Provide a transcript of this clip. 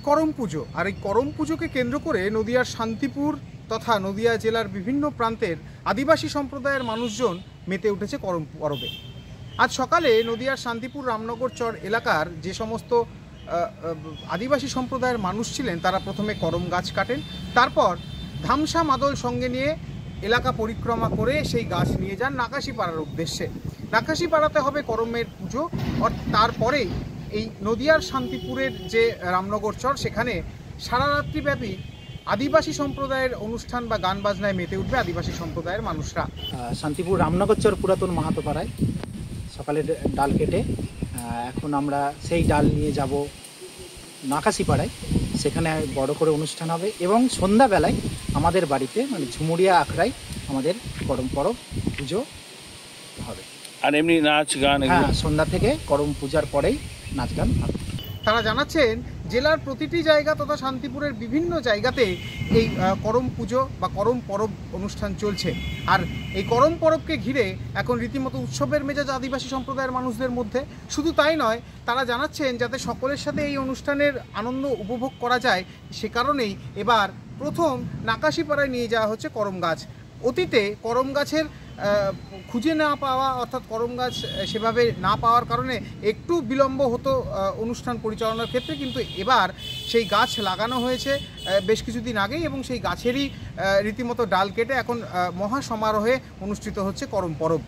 করম পুজো, আর এই করম পুজোকে কেন্দ্র করে নদিয়ার শান্তিপুর তথা নদিয়া জেলার বিভিন্ন প্রান্তের আদিবাসী সম্প্রদায়ের মানুষজন মেতে উঠেছে করম পরবে। আজ সকালে নদিয়ার শান্তিপুর রামনগর চর এলাকার যে সমস্ত আদিবাসী সম্প্রদায়ের মানুষ ছিলেন তারা প্রথমে করম গাছ কাটেন, তারপর ধামসা মাদল সঙ্গে নিয়ে এলাকা পরিক্রমা করে সেই গাছ নিয়ে যান নাকাশিপাড়ার উদ্দেশ্যে। নাকাশিপাড়াতে হবে করমের পুজো। তারপরেই এই নদিয়ার শান্তিপুরের যে রামনগর চর সেখানে সারা রাত্রিব্যাপী আদিবাসী সম্প্রদায়ের অনুষ্ঠান বা গান বাজনায় মেতে উঠবে আদিবাসী সম্প্রদায়ের মানুষরা। শান্তিপুর রামনগর চর পুরাতন মাহাতো পাড়ায় সকালে ডাল কেটে এখন আমরা সেই ডাল নিয়ে যাব নাকাশিপাড়ায়, সেখানে বড় করে অনুষ্ঠান হবে এবং সন্ধ্যাবেলায় আমাদের বাড়িতে মানে ঝুমুরিয়া আখড়ায় আমাদের করম পরব পুজো হবে। আর এমনি নাচ গান? হ্যাঁ, সন্ধ্যা থেকে করম পূজার পরেই নাচ গান হবে। তারা জানাচ্ছেন জেলার প্রতিটি জায়গা তথা শান্তিপুরের বিভিন্ন জায়গাতে এই করম পুজো বা করম পরব অনুষ্ঠান চলছে। আর এই করম পরবকে ঘিরে এখন রীতিমতো উৎসবের মেজাজ আদিবাসী সম্প্রদায়ের মানুষদের মধ্যে। শুধু তাই নয়, তারা জানাচ্ছেন যাতে সকলের সাথে এই অনুষ্ঠানের আনন্দ উপভোগ করা যায় সে কারণেই এবার প্রথম নাকাশিপাড়ায় নিয়ে যাওয়া হচ্ছে করম গাছ। অতীতে করম গাছের খুঁজে না পাওয়া অর্থাৎ করম গাছ সেভাবে না পাওয়ার কারণে একটু বিলম্ব হতো অনুষ্ঠান পরিচালনার ক্ষেত্রে, কিন্তু এবার সেই গাছ লাগানো হয়েছে বেশ কিছুদিন আগেই এবং সেই গাছেরই রীতিমতো ডাল কেটে এখন মহা সমারোহে অনুষ্ঠিত হচ্ছে করম পরব।